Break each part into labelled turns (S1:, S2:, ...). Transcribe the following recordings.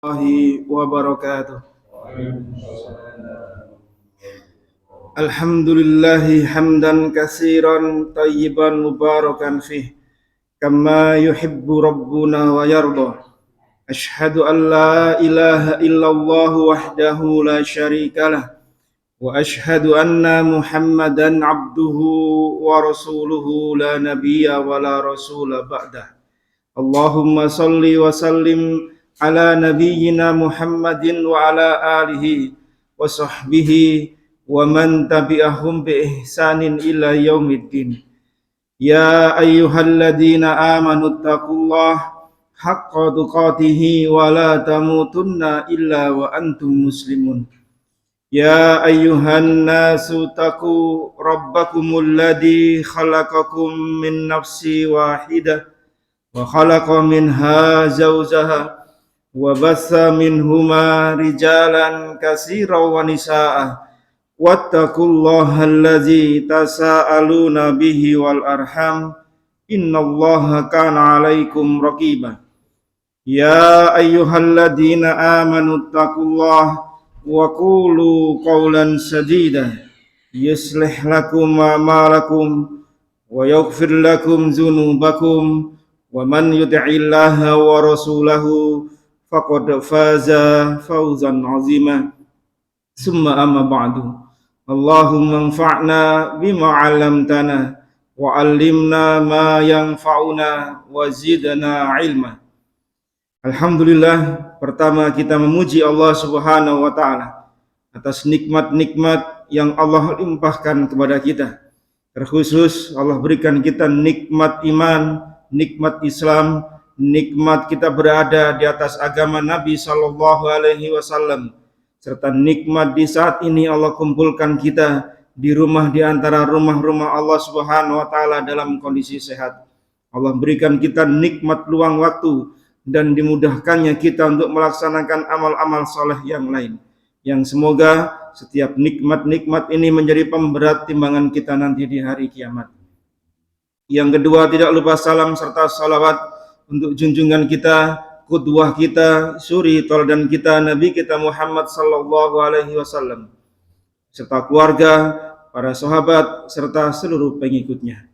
S1: Warahmatullahi wabarakatuh. Alhamdulillahi hamdan katsiran tayyiban mubarakan fih kama yuhibbu rabbuna wa yarda. Ashhadu an la ilaha illallah wahdahu la syarikalah wa ashhadu anna Muhammadan abduhu wa rasuluhu la nabiyya wa la rasula ba'dah. Allahumma salli wa sallim ala nabiyyina Muhammadin wa ala alihi wa sahbihi wa man tabi'ahum bi ihsanin ila yaumiddin. Ya ayyuhalladzina amanu taqullaha haqqa tuqatih wa la tamutunna illa wa antum muslimun. Ya ayyuhan nasu taqu rabbakumul ladzi khalaqakum min nafsi wahidah wa khalaqa minha zawjaha wa bassa minhuma rijalan katsiran wa nisaa wattaqullaha allazi tasaaluna bihi wal arham innallaha kana 'alaikum raqiba. Ya ayyuhalladzina amanu taqullaha wa qulu qawlan sadida yuslih lakum a'malakum wa yaghfir lakum dzunubakum wa man yuti'illaha wa rasulahu faqad faza fawzan 'azima. Summa amma ba'du. Allahumma anfa'na bima 'allamtana wa 'allimna ma yanfa'una wa zidna 'ilma. Alhamdulillah, pertama kita memuji Allah Subhanahu wa taala atas nikmat-nikmat yang Allah limpahkan kepada kita. Terkhusus Allah berikan kita nikmat iman, nikmat Islam, nikmat kita berada di atas agama Nabi sallallahu alaihi wasallam, serta nikmat di saat ini Allah kumpulkan kita di rumah di antara rumah-rumah Allah Subhanahu wa taala dalam kondisi sehat. Allah berikan kita nikmat luang waktu dan dimudahkannya kita untuk melaksanakan amal-amal soleh yang lain, yang semoga setiap nikmat-nikmat ini menjadi pemberat timbangan kita nanti di hari kiamat. Yang kedua, tidak lupa salam serta salawat untuk junjungan kita, qudwah kita, suri teladan kita, Nabi kita Muhammad sallallahu alaihi wasallam, serta keluarga, para sahabat, serta seluruh pengikutnya.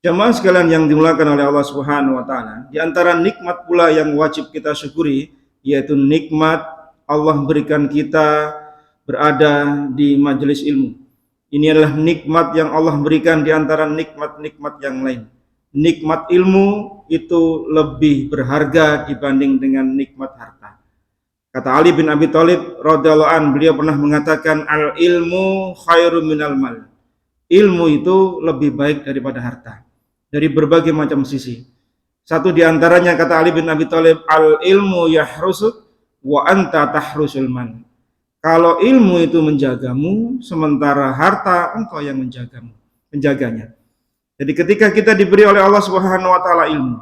S1: Jamaah sekalian yang dimuliakan oleh Allah Subhanahu wa taala, di antara nikmat pula yang wajib kita syukuri yaitu nikmat Allah berikan kita berada di majelis ilmu. Ini adalah nikmat yang Allah berikan di antara nikmat-nikmat yang lain. Nikmat ilmu itu lebih berharga dibanding dengan nikmat harta. Kata Ali bin Abi Thalib radhiyallahu anhu, beliau pernah mengatakan, al ilmu khairum minal mal. Ilmu itu lebih baik daripada harta dari berbagai macam sisi. Satu di antaranya kata Ali bin Abi Thalib, al ilmu yahrusuk wa anta tahrusul man. Kalau ilmu itu menjagamu, sementara harta engkau yang menjaganya. Jadi ketika kita diberi oleh Allah Subhanahu wa taala ilmu,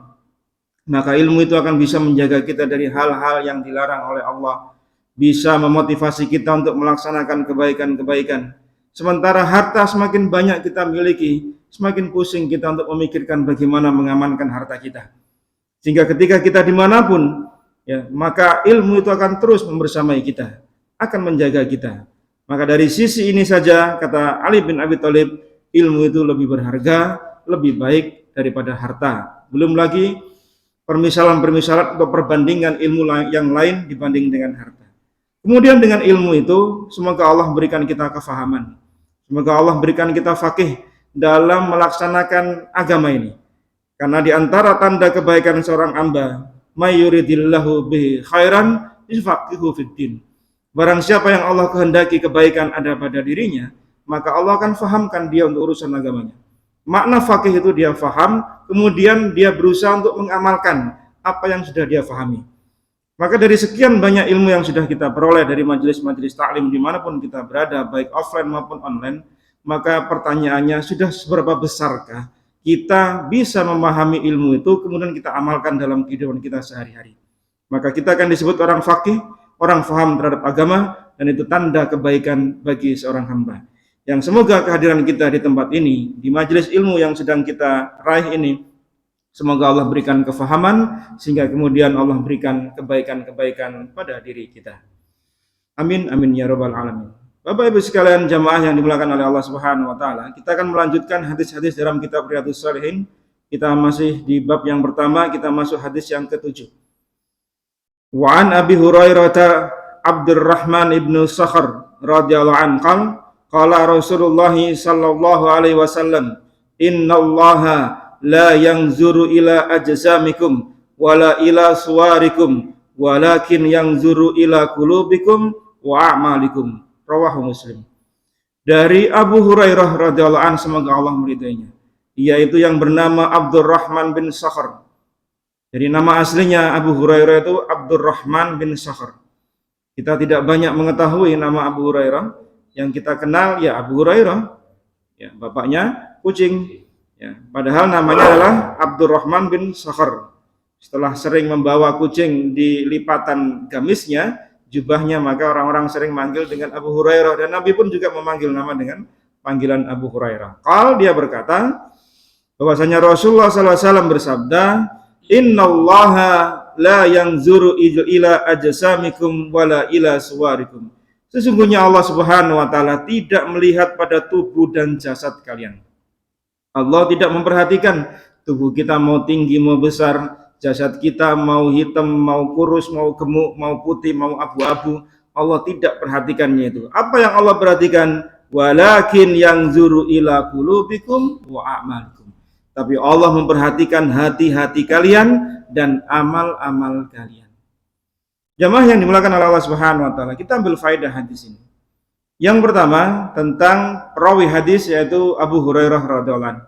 S1: maka ilmu itu akan bisa menjaga kita dari hal-hal yang dilarang oleh Allah, bisa memotivasi kita untuk melaksanakan kebaikan-kebaikan. Sementara harta semakin banyak kita miliki, semakin pusing kita untuk memikirkan bagaimana mengamankan harta kita. Sehingga ketika kita dimanapun, ya, maka ilmu itu akan terus membersamai kita, akan menjaga kita. Maka dari sisi ini saja, kata Ali bin Abi Thalib, ilmu itu lebih berharga, lebih baik daripada harta. Belum lagi permisalan-permisalan atau perbandingan ilmu yang lain dibanding dengan harta. Kemudian dengan ilmu itu, semoga Allah berikan kita kefahaman. Semoga Allah berikan kita faqih dalam melaksanakan agama ini. Karena di antara tanda kebaikan seorang hamba, may yuridillahu bihi khairan yufaqihu fiddin. Barang siapa yang Allah kehendaki kebaikan ada pada dirinya, maka Allah akan fahamkan dia untuk urusan agamanya. Makna faqih itu dia faham, kemudian dia berusaha untuk mengamalkan apa yang sudah dia fahami. Maka dari sekian banyak ilmu yang sudah kita peroleh dari majelis-majelis taklim dimanapun kita berada, baik offline maupun online, maka pertanyaannya, sudah seberapa besarkah kita bisa memahami ilmu itu, kemudian kita amalkan dalam kehidupan kita sehari-hari. Maka kita akan disebut orang faqih, orang faham terhadap agama, dan itu tanda kebaikan bagi seorang hamba. Yang semoga kehadiran kita di tempat ini, di majelis ilmu yang sedang kita raih ini, Semoga Allah berikan kefahaman sehingga kemudian Allah berikan kebaikan-kebaikan pada diri kita. Amin amin ya rabbal alamin. Bapak Ibu sekalian jamaah yang dimuliakan oleh Allah Subhanahu wa taala, kita akan melanjutkan hadis-hadis dalam kitab Riyadhus Shalihin. Kita masih di bab yang pertama, kita masuk hadis yang ke-7. Wa an Abi Hurairah Abdurrahman ibnu Sakhar radhiyallahu anhu qala Rasulullah sallallahu alaihi wasallam, innallaha la yanzuru ila ajsamikum wala ila suwarikum walakin yanzuru ila qulubikum wa a'malikum. Rawahu Muslim. Dari Abu Hurairah radhiyallahu anhu, semoga Allah meridainya, yaitu yang bernama Abdurrahman bin Sakhar. Jadi nama aslinya Abu Hurairah itu Abdurrahman bin Sakhar. Kita tidak banyak mengetahui nama Abu Hurairah. Yang kita kenal ya Abu Hurairah, ya bapaknya kucing. Ya, padahal namanya adalah Abdurrahman bin Sakhar. Setelah sering membawa kucing di lipatan gamisnya, jubahnya, maka orang-orang sering manggil dengan Abu Hurairah, dan Nabi pun juga memanggil nama dengan panggilan Abu Hurairah. Dia berkata bahwasanya Rasulullah SAW bersabda, innallaha la yanzuru ila ajsamikum wala ila suwarikum. Sesungguhnya Allah Subhanahu wa taala tidak melihat pada tubuh dan jasad kalian. Allah tidak memperhatikan tubuh kita mau tinggi mau besar, jasad kita mau hitam mau kurus, mau gemuk mau putih mau abu-abu. Allah tidak perhatikannya itu. Apa yang Allah perhatikan? Walakin yanzuru ila qulubikum wa a'malikum. Tapi Allah memperhatikan hati-hati kalian dan amal-amal kalian. Jamaah yang dimuliakan oleh Allah Subhanahu wa taala, kita ambil faedah hadis ini. Yang pertama tentang perawi hadis, yaitu Abu Hurairah radhiyallahu anhu.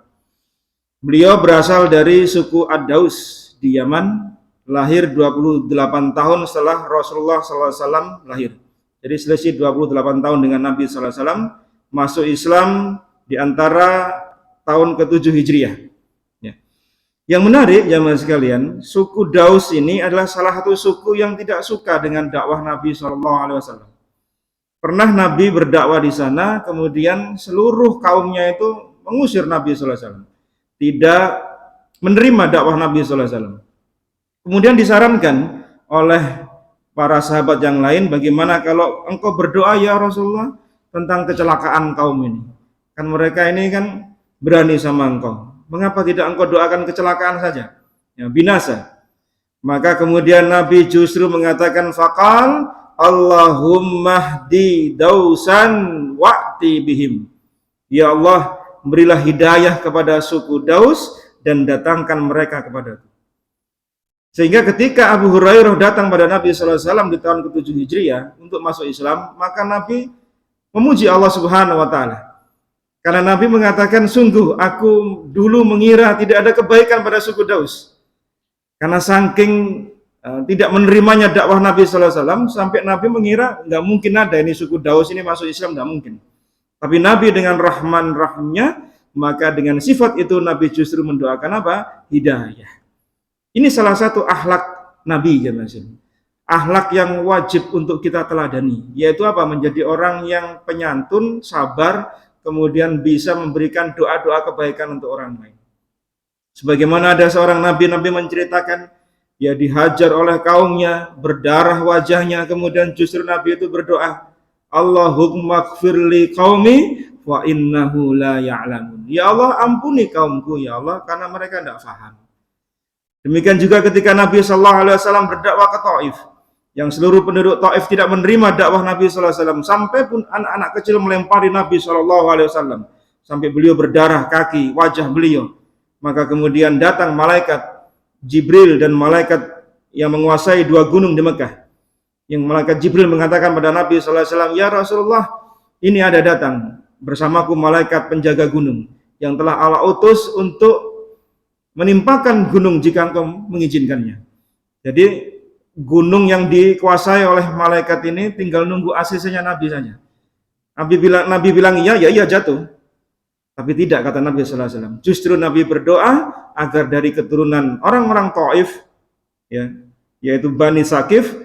S1: Beliau berasal dari suku Ad-Daus di Yaman, lahir 28 tahun setelah Rasulullah SAW lahir. Jadi selisih 28 tahun dengan Nabi SAW, masuk Islam di antara tahun ke-7 Hijriah. Ya. Yang menarik jamaah sekalian, suku Daus ini adalah salah satu suku yang tidak suka dengan dakwah Nabi SAW. Pernah Nabi berdakwah di sana, kemudian seluruh kaumnya itu mengusir Nabi SAW, tidak menerima dakwah Nabi SAW. Kemudian disarankan oleh para sahabat yang lain, bagaimana kalau engkau berdoa ya Rasulullah tentang kecelakaan kaum ini? Kan mereka ini kan berani sama engkau. Mengapa tidak engkau doakan kecelakaan saja? Ya, binasa. Maka kemudian Nabi justru mengatakan faqal Allahumma hdi dausan wa'ti bihim. Ya Allah, berilah hidayah kepada suku Daus dan datangkan mereka kepadaku. Sehingga ketika Abu Hurairah datang pada Nabi SAW di tahun ke-7 Hijriah untuk masuk Islam, maka Nabi memuji Allah Subhanahu wa taala. Karena Nabi mengatakan, sungguh aku dulu mengira tidak ada kebaikan pada suku Daus. Karena saking tidak menerimanya dakwah Nabi SAW, sampai Nabi mengira nggak mungkin ada ini suku Daus ini masuk Islam, nggak mungkin. Tapi Nabi dengan rahman rahimnya, maka dengan sifat itu Nabi justru mendoakan apa? Hidayah. Ini salah satu akhlak Nabi, akhlak yang wajib untuk kita teladani, yaitu apa? Menjadi orang yang penyantun, sabar, kemudian bisa memberikan doa-doa kebaikan untuk orang lain. Sebagaimana ada seorang Nabi menceritakan, dia dihajar oleh kaumnya, berdarah wajahnya, kemudian justru Nabi itu berdoa, Allahumma gfirli qaumi wa innahu la ya'lamun. Ya Allah, ampuni kaumku ya Allah, karena mereka tidak paham. Demikian juga ketika Nabi SAW berdakwah ke Taif, yang seluruh penduduk Taif tidak menerima dakwah Nabi SAW, sampai pun anak-anak kecil melempari Nabi SAW, sampai beliau berdarah kaki, wajah beliau. Maka kemudian datang malaikat Jibril dan malaikat yang menguasai 2 gunung di Mekah. Yang malaikat Jibril mengatakan pada Nabi SAW, ya Rasulullah, ini ada datang bersamaku malaikat penjaga gunung yang telah Allah utus untuk menimpakan gunung jika engkau mengizinkannya. Jadi gunung yang dikuasai oleh malaikat ini tinggal nunggu ACC-nya Nabi saja. Nabi bilang iya jatuh. Tapi tidak, kata Nabi SAW. Justru Nabi berdoa agar dari keturunan orang-orang Taif, ya, yaitu Bani Sakif,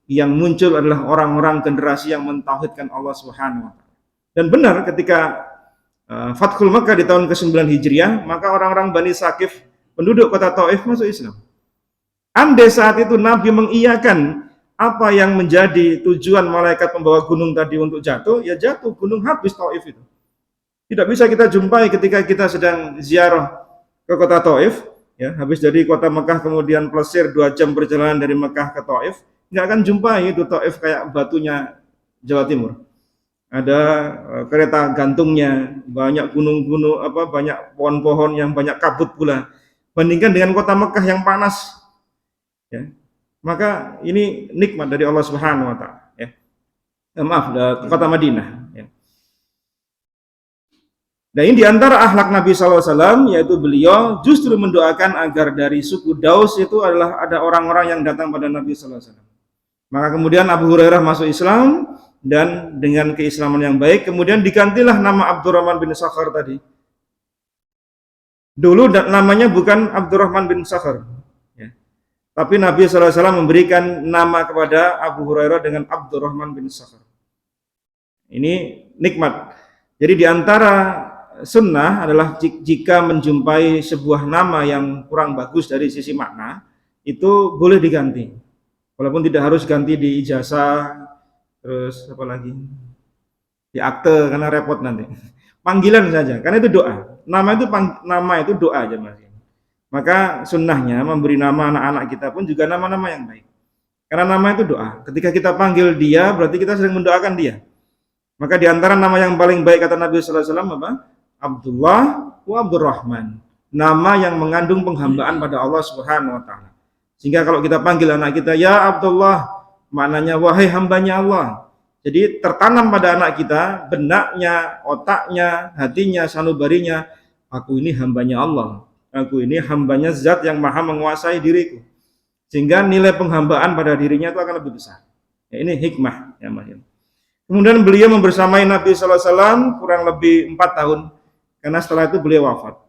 S1: yang muncul adalah orang-orang generasi yang mentauhidkan Allah Subhanahu wa taala. Dan benar ketika Fathul Makkah di tahun ke-9 Hijriah, maka orang-orang Bani Sakif penduduk kota Taif masuk Islam. Andai saat itu Nabi mengiyakan apa yang menjadi tujuan malaikat pembawa gunung tadi untuk jatuh, ya jatuh, gunung habis Taif itu. Tidak bisa kita jumpai ketika kita sedang ziarah ke kota Taif, ya, habis dari kota Mekah kemudian plesir 2 jam perjalanan dari Mekah ke Taif, nggak akan jumpai itu Taif kayak batunya Jawa Timur. Ada kereta gantungnya, banyak gunung-gunung, banyak pohon-pohon yang banyak kabut pula. Bandingkan dengan kota Mekah yang panas, ya. Maka ini nikmat dari Allah Subhanahu wa taala, ya. Maaf, kota Madinah, ya. Nah, ini diantara akhlak Nabi SAW, yaitu beliau justru mendoakan agar dari suku Daus itu adalah ada orang-orang yang datang pada Nabi SAW. Maka kemudian Abu Hurairah masuk Islam, dan dengan keislaman yang baik, kemudian digantilah nama Abdurrahman bin Sakhar tadi. Dulu namanya bukan Abdurrahman bin Sakhar, ya. Tapi Nabi SAW memberikan nama kepada Abu Hurairah dengan Abdurrahman bin Sakhar. Ini nikmat. Jadi diantara sunnah adalah jika menjumpai sebuah nama yang kurang bagus dari sisi makna, itu boleh diganti. Walaupun tidak harus ganti di ijazah, terus apa lagi, di akte, karena repot nanti. Panggilan saja, karena itu doa. Nama itu doa aja, Mas. Maka sunnahnya memberi nama anak-anak kita pun juga nama-nama yang baik. Karena nama itu doa. Ketika kita panggil dia, berarti kita sedang mendoakan dia. Maka diantara nama yang paling baik kata Nabi sallallahu alaihi wasallam apa? Abdullah wa Abdurrahman. Nama yang mengandung penghambaan pada Allah Subhanahu wa taala. Sehingga kalau kita panggil anak kita ya Abdullah, maknanya wahai hambanya Allah. Jadi tertanam pada anak kita, benaknya, otaknya, hatinya, sanubarinya, aku ini hambanya Allah. Aku ini hambanya zat yang maha menguasai diriku. Sehingga nilai penghambaan pada dirinya itu akan lebih besar. Ya, ini hikmah, ya Mas. Kemudian beliau membersamai Nabi sallallahu alaihi wasallam kurang lebih 4 tahun. Karena setelah itu beliau wafat.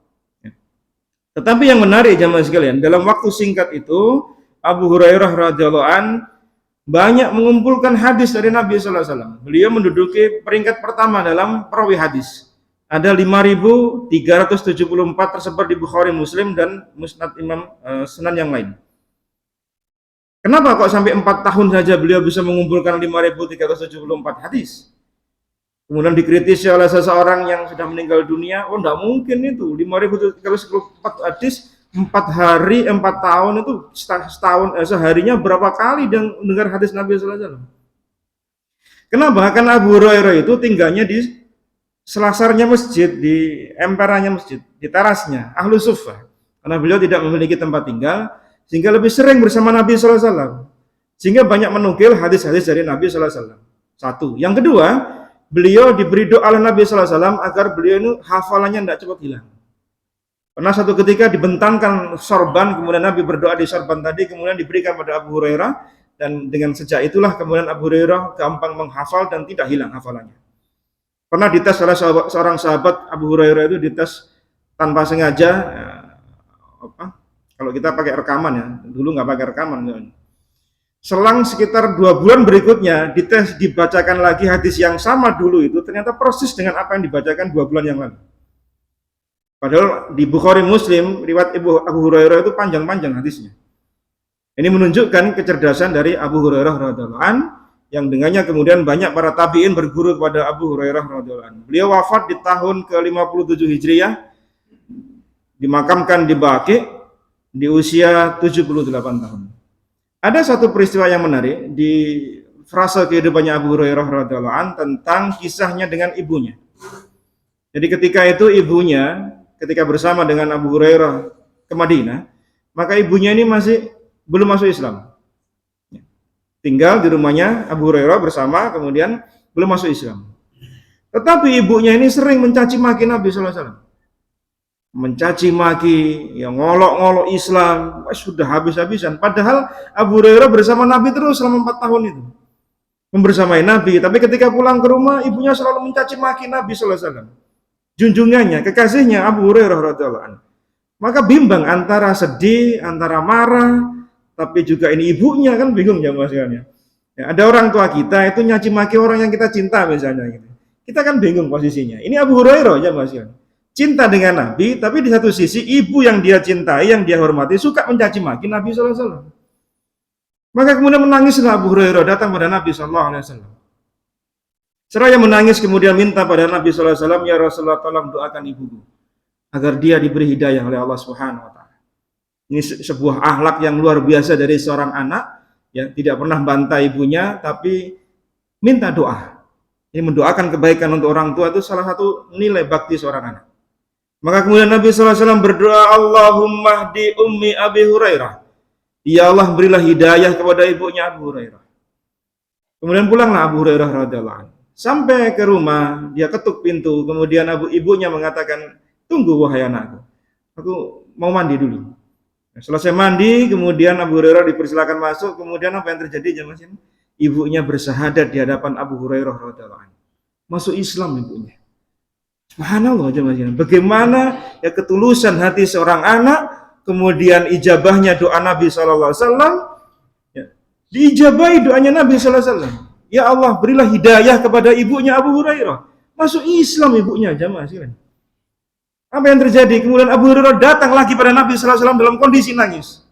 S1: Tetapi yang menarik jamaah sekalian, dalam waktu singkat itu Abu Hurairah radhiyallahu an banyak mengumpulkan hadis dari Nabi sallallahu alaihi wasallam. Beliau menduduki peringkat pertama dalam perawi hadis. Ada 5.374 tersebar di Bukhari, Muslim dan Musnad Imam Sunan yang lain. Kenapa kok sampai 4 tahun saja beliau bisa mengumpulkan 5.374 hadis? Kemudian dikritisi oleh seseorang yang sudah meninggal dunia, oh enggak mungkin itu, 5.374 hadis, 4 hari, 4 tahun itu setahun, seharinya berapa kali dan mendengar hadis Nabi sallallahu alaihi wasallam. Kenapa? Karena Abu Hurairah itu tinggalnya di selasarnya masjid, di emperannya masjid, di terasnya, ahlu suffah. Karena beliau tidak memiliki tempat tinggal, sehingga lebih sering bersama Nabi sallallahu alaihi wasallam. Sehingga banyak menukil hadis-hadis dari Nabi sallallahu alaihi wasallam. Satu. Yang kedua, beliau diberi doa oleh Nabi sallallahu alaihi wasallam agar beliau ini hafalannya tidak cepat hilang. Pernah satu ketika dibentangkan sorban, kemudian Nabi berdoa di sorban tadi, kemudian diberikan pada Abu Hurairah, dan dengan sejak itulah kemudian Abu Hurairah gampang menghafal dan tidak hilang hafalannya. Pernah dites oleh seorang sahabat, Abu Hurairah itu dites tanpa sengaja, kalau kita pakai rekaman ya, dulu nggak pakai rekaman. Selang sekitar 2 bulan berikutnya, dites dibacakan lagi hadis yang sama dulu itu, ternyata persis dengan apa yang dibacakan 2 bulan yang lalu. Padahal di Bukhari, Muslim, riwayat Abu Hurairah itu panjang-panjang hadisnya. Ini menunjukkan kecerdasan dari Abu Hurairah radhiyallahu an, yang dengannya kemudian banyak para tabi'in berguru kepada Abu Hurairah radhiyallahu an. Beliau wafat di tahun ke-57 Hijriah, dimakamkan di Baqi di usia 78 tahun. Ada satu peristiwa yang menarik di frasa kehidupannya Abu Hurairah radhiyallahu an tentang kisahnya dengan ibunya. Jadi ketika itu ibunya, ketika bersama dengan Abu Hurairah ke Madinah, maka ibunya ini masih belum masuk Islam. Tinggal di rumahnya Abu Hurairah bersama, kemudian belum masuk Islam. Tetapi ibunya ini sering mencaci maki Nabi sallallahu alaihi wasallam. Mencaci maki, yang ngolok-ngolok Islam, sudah habis-habisan. Padahal Abu Hurairah bersama Nabi terus selama 4 tahun itu. Membersamai Nabi, tapi ketika pulang ke rumah, ibunya selalu mencaci maki Nabi sallallahu alaihi wasallam. Junjungannya, kekasihnya Abu Hurairah radhiyallahu anhu. Maka bimbang antara sedih, antara marah, tapi juga ini ibunya kan bingung ya maksudnya. Ya, ada orang tua kita itu nyaci maki orang yang kita cinta misalnya gitu. Kita kan bingung posisinya. Ini Abu Hurairah ya maksudnya. cinta dengan Nabi, tapi di satu sisi ibu yang dia cintai, yang dia hormati, suka mencaci maki Nabi SAW. Maka kemudian menangislah Abu Hurairah datang pada Nabi SAW. Seraya menangis kemudian minta pada Nabi SAW, ya Rasulullah tolong doakan ibuku agar dia diberi hidayah oleh Allah Subhanahu Wa Taala. Ini sebuah akhlak yang luar biasa dari seorang anak, yang tidak pernah bantai ibunya, tapi minta doa. Ini mendoakan kebaikan untuk orang tua itu salah satu nilai bakti seorang anak. Maka kemudian Nabi SAW berdoa, Allahumma hdi ummi Abi Hurairah. Ya Allah, berilah hidayah kepada ibunya Abu Hurairah. Kemudian pulanglah Abu Hurairah radhiyallahu anhu. Sampai ke rumah, dia ketuk pintu. Kemudian ibunya mengatakan, tunggu wahai anakku, aku mau mandi dulu. Selesai mandi, kemudian Abu Hurairah dipersilakan masuk. Kemudian apa yang terjadi jemaah sekalian? Ibunya bersahadat di hadapan Abu Hurairah radhiyallahu anhu. Masuk Islam ibunya. Subhanallah jemaah sekalian. Bagaimana ya ketulusan hati seorang anak, kemudian ijabahnya doa Nabi SAW, ya, diijabahi doanya Nabi SAW. Ya Allah, berilah hidayah kepada ibunya Abu Hurairah. Masuk Islam ibunya jemaah sekalian. Apa yang terjadi? Kemudian Abu Hurairah datang lagi pada Nabi SAW dalam kondisi nangis.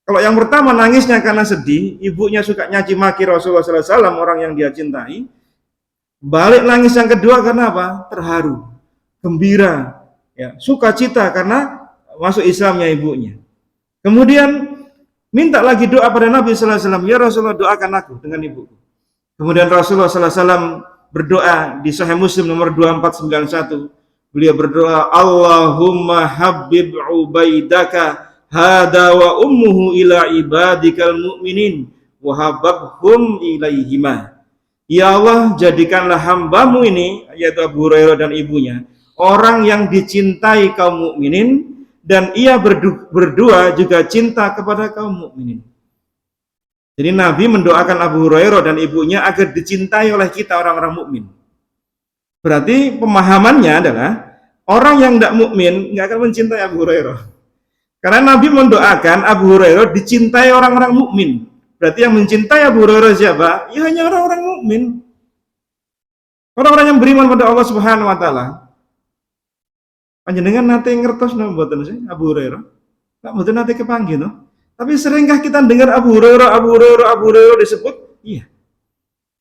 S1: Kalau yang pertama nangisnya karena sedih, ibunya suka nyaci maki Rasulullah SAW, orang yang dia cintai. Balik nangis yang kedua karena apa? Terharu, gembira, ya, sukacita karena masuk Islamnya ibunya. Kemudian minta lagi doa pada Nabi SAW, ya Rasulullah doakan aku dengan ibuku. Kemudian Rasulullah SAW berdoa di Sahih Muslim nomor 2491. Beliau berdoa, Allahumma habib ubaidaka hada wa ummuhu ila ibadikal mu'minin wa hababhum ilaihima. Ya Allah, jadikanlah hambamu ini, yaitu Abu Hurairah dan ibunya, orang yang dicintai kaum mukminin, dan ia berdua juga cinta kepada kaum mukminin. Jadi Nabi mendoakan Abu Hurairah dan ibunya agar dicintai oleh kita orang-orang mukmin. Berarti pemahamannya adalah orang yang tidak mukmin nggak akan mencintai Abu Hurairah. Karena Nabi mendoakan Abu Hurairah dicintai orang-orang mukmin. Berarti yang mencintai Abu Hurairah siapa? Ya hanya orang-orang mukmin. Orang-orang yang beriman pada Allah Subhanahu Wa Taala. Panjenengan nate ngertos napa mboten sih Abu Hurairah? Nggak mboten nate kepanggih no. Tapi seringkah kita dengar Abu Hurairah disebut? Iya.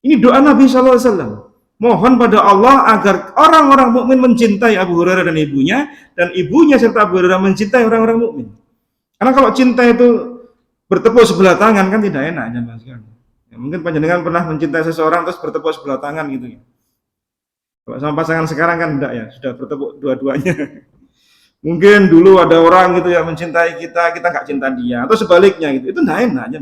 S1: Ini doa Nabi SAW. Mohon pada Allah agar orang-orang mukmin mencintai Abu Hurairah dan ibunya serta Abu Hurairah mencintai orang-orang mukmin. Karena kalau cinta itu bertepuk sebelah tangan kan tidak enak jemaah sekalian. Ya, mungkin panjenengan pernah mencintai seseorang terus bertepuk sebelah tangan gitu ya. Kalau sama pasangan sekarang kan enggak ya, sudah bertepuk dua-duanya. Mungkin dulu ada orang gitu yang mencintai kita nggak cinta dia, atau sebaliknya gitu. Itu enggak enak aja.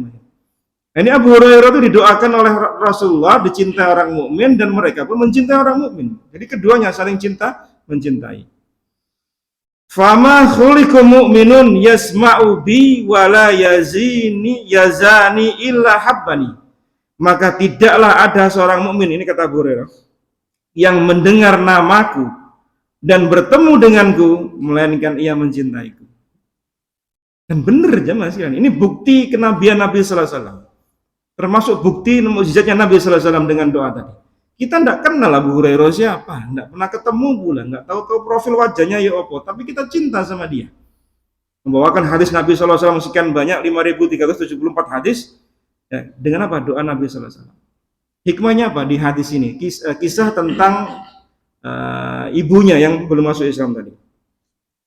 S1: Nah, ini Abu Hurairah itu didoakan oleh Rasulullah, dicintai orang mukmin dan mereka pun mencintai orang mukmin. Jadi keduanya saling cinta, mencintai. Fama khuliqu mu'minun yasma'u bi wala yazani illa habbani. Maka tidaklah ada seorang mukmin, ini kata Abu Hurairah, yang mendengar namaku dan bertemu denganku melainkan ia mencintaiku. Dan benar jemaah sekalian, ini bukti kenabian Nabi sallallahu alaihi wasallam. Termasuk bukti mukjizatnya Nabi sallallahu alaihi wasallam dengan doa tadi. Kita tidak kenal Abu Hurairah siapa, tidak pernah ketemu pula, tidak tahu profil wajahnya ya apa, tapi kita cinta sama dia. Membawakan hadis Nabi sallallahu alaihi wasallam sekian banyak, 5.374 hadis, ya, dengan apa? Doa Nabi sallallahu alaihi wasallam. Hikmahnya apa di hadis ini? Kisah tentang ibunya yang belum masuk Islam tadi.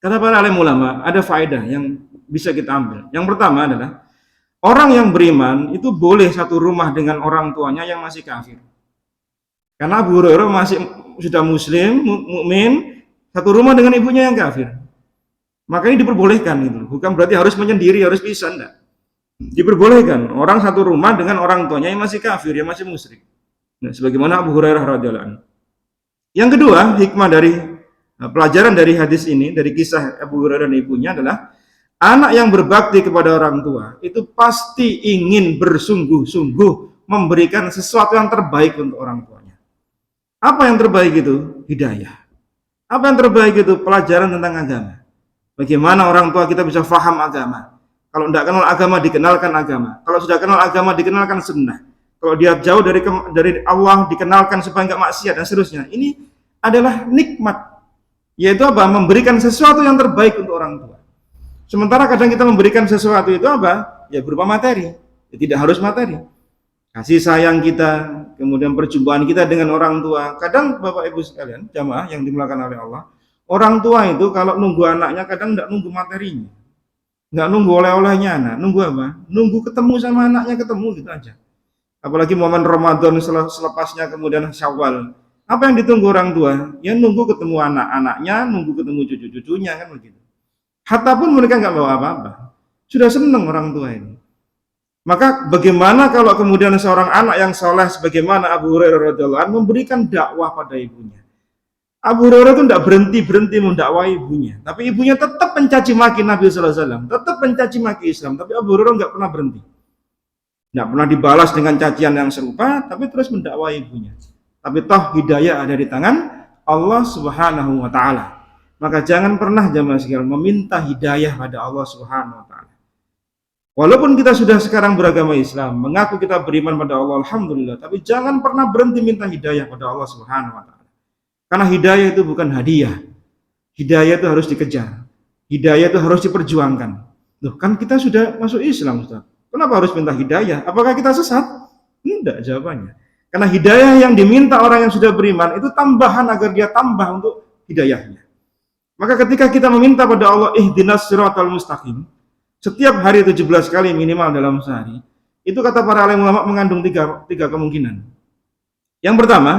S1: Kata para alim ulama, ada faedah yang bisa kita ambil. Yang pertama adalah orang yang beriman itu boleh satu rumah dengan orang tuanya yang masih kafir. Karena Abu Hurairah masih sudah muslim, mukmin, satu rumah dengan ibunya yang kafir. Maka ini diperbolehkan gitu. Bukan berarti harus menyendiri, harus pisah, enggak. Diperbolehkan orang satu rumah dengan orang tuanya yang masih kafir, yang masih musyrik. Nah, sebagaimana Abu Hurairah radhiyallahu anhu. Yang kedua, hikmah dari pelajaran dari hadis ini, dari kisah Abu Hurairah dan ibunya adalah anak yang berbakti kepada orang tua itu pasti ingin bersungguh-sungguh memberikan sesuatu yang terbaik untuk orang tuanya. Apa yang terbaik itu? Hidayah. Apa yang terbaik itu? Pelajaran tentang agama. Bagaimana orang tua kita bisa faham agama. Kalau tidak kenal agama, dikenalkan agama. Kalau sudah kenal agama, dikenalkan sunnah. Kalau dia jauh dari Allah, dikenalkan supaya nggak maksiat dan seterusnya. Ini adalah nikmat Yaitu apa? Memberikan sesuatu yang terbaik untuk orang tua. Sementara kadang kita memberikan sesuatu itu apa? Ya berupa materi. Ya, tidak harus materi. Kasih sayang kita, kemudian perjumpaan kita dengan orang tua. Kadang Bapak Ibu sekalian, jamaah yang dimuliakan oleh Allah, orang tua itu kalau nunggu anaknya kadang tidak nunggu materinya. Nggak nunggu oleh-olehnya anak. Nunggu apa? Nunggu ketemu sama anaknya, ketemu gitu aja. Apalagi momen Ramadan selepasnya kemudian Syawal. Apa yang ditunggu orang tua? Ya nunggu ketemu anak-anaknya, nunggu ketemu cucu-cucunya, kan begitu. Hatta pun mereka nggak bawa apa-apa. Sudah senang orang tua ini. Maka bagaimana kalau kemudian seorang anak yang soleh sebagaimana Abu Hurairah radhiyallahu anhu memberikan dakwah pada ibunya. Abu Hurairah itu tidak berhenti mendakwai ibunya, tapi ibunya tetap mencaci maki Nabi sallallahu alaihi wasallam, tetap mencaci maki Islam, tapi Abu Hurairah nggak pernah berhenti. Nggak pernah dibalas dengan cacian yang serupa, tapi terus mendakwai ibunya. Tapi toh hidayah ada di tangan Allah Subhanahu wa taala. Maka jangan pernah jamaah sekalian meminta hidayah pada Allah Subhanahu wa taala. Walaupun kita sudah sekarang beragama Islam, mengaku kita beriman pada Allah, alhamdulillah, tapi jangan pernah berhenti minta hidayah pada Allah Subhanahu wa taala. Karena hidayah itu bukan hadiah. Hidayah itu harus dikejar. Hidayah itu harus diperjuangkan. Loh, kan kita sudah masuk Islam, Ustaz. Kenapa harus minta hidayah? Apakah kita sesat? Tidak jawabannya. Karena hidayah yang diminta orang yang sudah beriman itu tambahan agar dia tambah untuk hidayahnya. Maka ketika kita meminta pada Allah ihdinas siratal mustaqim, setiap hari 17 kali minimal dalam sehari, itu kata para alim ulama mengandung tiga kemungkinan. Yang pertama,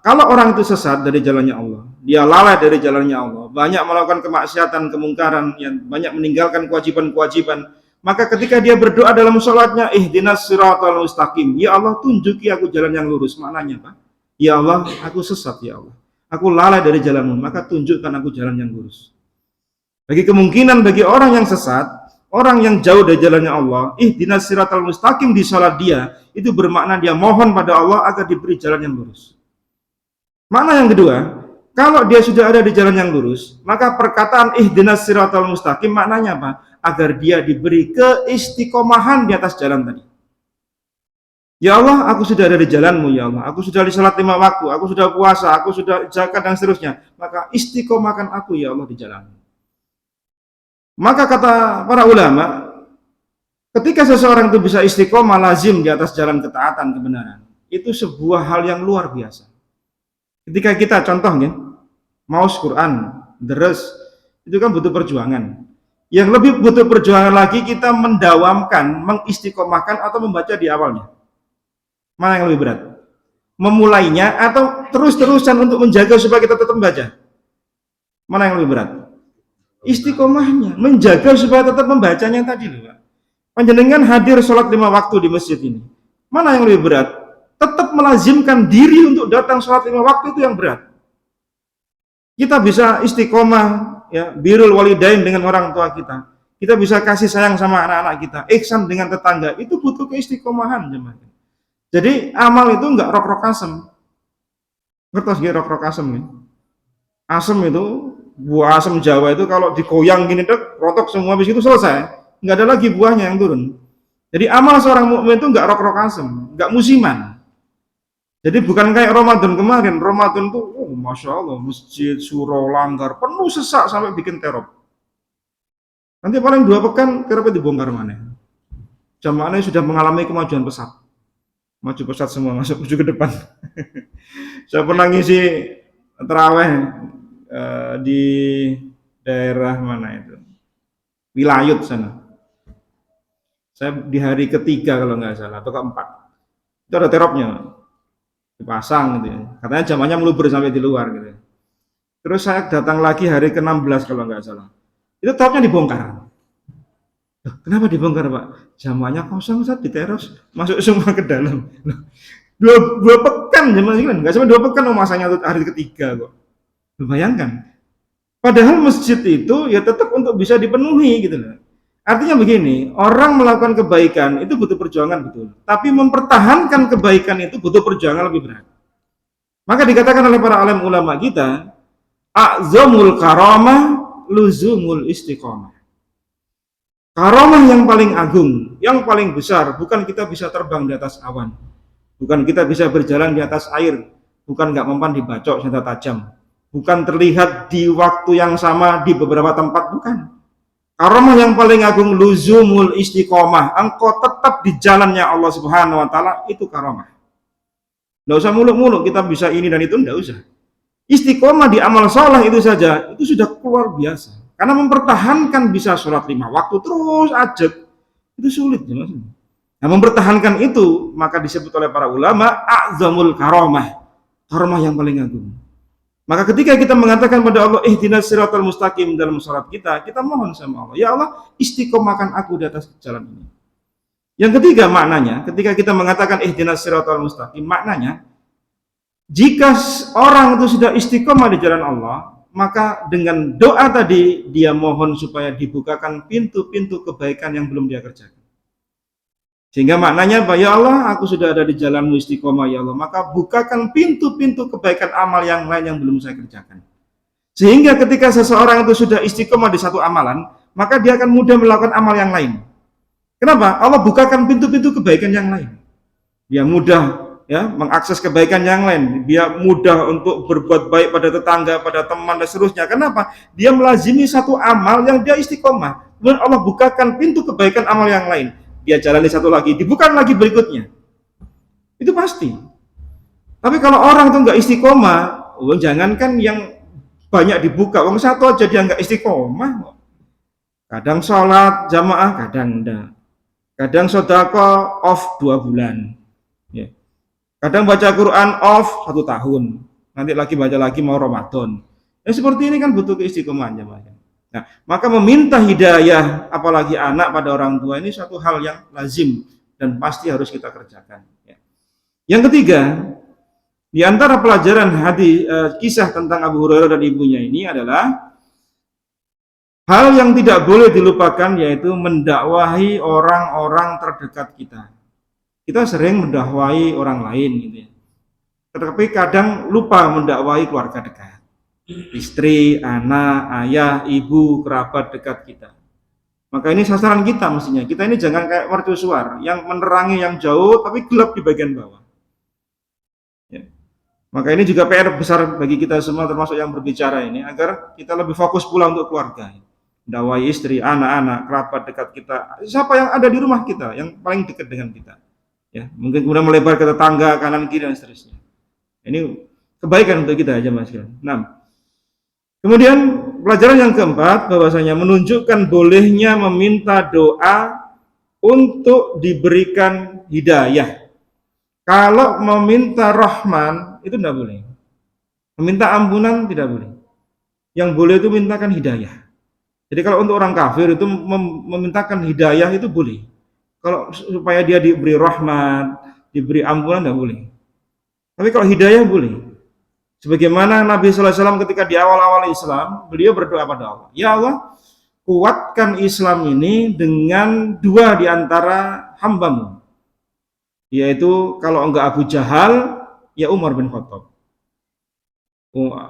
S1: kalau orang itu sesat dari jalannya Allah, dia lalai dari jalannya Allah, banyak melakukan kemaksiatan, kemungkaran, yang banyak meninggalkan kewajiban-kewajiban, maka ketika dia berdoa dalam sholatnya, ihdinas siratal mustaqim, ya Allah tunjuki aku jalan yang lurus. Maknanya Pak, ya Allah aku sesat ya Allah, aku lalai dari jalanmu, maka tunjukkan aku jalan yang lurus. Bagi kemungkinan bagi orang yang sesat, orang yang jauh dari jalannya Allah, ihdinas siratal mustaqim di sholat dia, itu bermakna dia mohon pada Allah agar diberi jalan yang lurus. Makna yang kedua, kalau dia sudah ada di jalan yang lurus, maka perkataan ihdinas siratal mustaqim maknanya apa? Agar dia diberi keistiqomahan di atas jalan tadi. Ya Allah, aku sudah ada di jalanmu ya Allah. Aku sudah di salat 5 waktu, aku sudah puasa, aku sudah zakat dan seterusnya. Maka istiqomahkan aku ya Allah di jalanmu. Maka kata para ulama, ketika seseorang itu bisa istiqomah lazim di atas jalan ketaatan kebenaran, itu sebuah hal yang luar biasa. Ketika kita contohnya mau Quran, deres, itu kan butuh perjuangan. Yang lebih butuh perjuangan lagi kita mendawamkan, mengistiqomahkan atau membaca di awalnya. Mana yang lebih berat? Memulainya atau terus-terusan untuk menjaga supaya kita tetap membaca? Mana yang lebih berat? Istiqomahnya, menjaga supaya tetap membacanya tadi loh Pak. Panjenengan hadir sholat 5 waktu di masjid ini. Mana yang lebih berat? Tetap melazimkan diri untuk datang sholat 5 waktu itu yang berat. Kita bisa istiqomah ya, birrul walidain dengan orang tua kita. Kita bisa kasih sayang sama anak-anak kita, ihsan dengan tetangga, itu butuh keistiqomahan jemaah. Jadi amal itu enggak rok-rok asem. Ngertos nggih rok-rok asem nih? Asem itu, buah asem Jawa itu kalau digoyang gini dek, rotok semua habis itu selesai. Enggak ada lagi buahnya yang turun. Jadi amal seorang mukmin itu enggak rok-rok asem, enggak musiman. Jadi bukan kayak Ramadan kemarin. Ramadan tuh, masya Allah, masjid, surau, langgar, penuh sesak sampai bikin teror. Nanti paling 2 pekan, kira-kira dibongkar mana? Jamaahnya sudah mengalami kemajuan pesat. Maju pesat semua, masuk ke depan. Saya pernah ngisi terawih di daerah mana itu? Wilayut sana. Saya di hari ketiga kalau nggak salah, atau keempat. Itu ada teropnya. Dipasang gitu ya. Katanya jamanya meluber sampai di luar gitu ya. Terus saya datang lagi hari ke-16 kalau nggak salah. Itu tapnya dibongkar. Loh, kenapa dibongkar Pak? Jamanya kosong saat di teros, masuk semua ke dalam. Loh, dua pekan jamanya kan? Nggak sampai 2 pekan masanya hari ketiga kok. Bayangkan. Padahal masjid itu ya tetap untuk bisa dipenuhi gitu loh. Artinya begini, orang melakukan kebaikan itu butuh perjuangan betul. Tapi mempertahankan kebaikan itu butuh perjuangan lebih berat. Maka dikatakan oleh para alim ulama kita, a'zamul karamah luzumul istiqomah. Karamah yang paling agung, yang paling besar, bukan kita bisa terbang di atas awan. Bukan kita bisa berjalan di atas air. Bukan nggak mempan dibacok senjata tajam. bukan terlihat di waktu yang sama di beberapa tempat, bukan. Karomah yang paling agung luzumul istiqomah, engkau tetap di jalannya Allah Subhanahu wa taala, itu karomah. Enggak usah muluk-muluk kita bisa ini dan itu, enggak usah. Istiqomah di amal soleh itu saja, itu sudah luar biasa. Karena mempertahankan bisa sholat 5 waktu terus aja, itu sulit. Nah, mempertahankan itu, maka disebut oleh para ulama, a'zamul karomah, karomah yang paling agung. Maka ketika kita mengatakan pada Allah, ihdinas siratal mustaqim dalam sholat kita mohon sama Allah, ya Allah, istiqomahkan aku di atas jalan ini. Yang ketiga maknanya, ketika kita mengatakan ihdinas siratal mustaqim, maknanya, jika orang itu sudah istiqomah di jalan Allah, maka dengan doa tadi, dia mohon supaya dibukakan pintu-pintu kebaikan yang belum dia kerjakan. Sehingga maknanya, ya Allah, aku sudah ada di jalanmu istiqomah, ya Allah, maka bukakan pintu-pintu kebaikan amal yang lain yang belum saya kerjakan. Sehingga ketika seseorang itu sudah istiqomah di satu amalan, maka dia akan mudah melakukan amal yang lain. Kenapa? Allah bukakan pintu-pintu kebaikan yang lain. Dia mudah ya mengakses kebaikan yang lain. Dia mudah untuk berbuat baik pada tetangga, pada teman dan seterusnya. Kenapa? Dia melazimi satu amal yang dia istiqomah. Kemudian Allah bukakan pintu kebaikan amal yang lain. Dia jalani satu lagi, dibuka lagi berikutnya. Itu pasti. Tapi kalau orang itu nggak istiqomah, jangankan yang banyak dibuka, wong satu aja dia nggak istiqomah. Kadang sholat jamaah, kadang enggak. Kadang sodako off 2 bulan. Ya. Kadang baca Quran off 1 tahun. Nanti lagi baca lagi mau Ramadan. Ya seperti ini kan butuh keistiqomahan jamaah. Nah, maka meminta hidayah apalagi anak pada orang tua ini suatu hal yang lazim dan pasti harus kita kerjakan. Ya. Yang ketiga, di antara pelajaran kisah tentang Abu Hurairah dan ibunya ini adalah hal yang tidak boleh dilupakan, yaitu mendakwahi orang-orang terdekat kita. Kita sering mendakwahi orang lain gitu ya. Tetapi kadang lupa mendakwahi keluarga dekat. Istri, anak, ayah, ibu, kerabat dekat kita. Maka ini sasaran kita mestinya. Kita ini jangan kayak mercusuar yang menerangi yang jauh tapi gelap di bagian bawah. Ya. Maka ini juga PR besar bagi kita semua termasuk yang berbicara ini, agar kita lebih fokus pula untuk keluarga. Dakwai istri, anak-anak, kerabat dekat kita. Siapa yang ada di rumah kita, yang paling dekat dengan kita. Ya, mungkin kemudian melebar ke tetangga, kanan kiri dan seterusnya. Ini kebaikan untuk kita aja Mas. Nah, kemudian pelajaran yang keempat, bahwasanya menunjukkan bolehnya meminta doa untuk diberikan hidayah. Kalau meminta rahman itu tidak boleh. Meminta ampunan tidak boleh. Yang boleh itu mintakan hidayah. Jadi kalau untuk orang kafir itu memintakan hidayah itu boleh. Kalau supaya dia diberi rahmat, diberi ampunan tidak boleh. Tapi kalau hidayah boleh. Sebagaimana Nabi SAW ketika di awal-awal Islam, beliau berdoa pada Allah, ya Allah, kuatkan Islam ini dengan 2 di antara hambamu, yaitu kalau enggak Abu Jahal, ya Umar bin Khattab.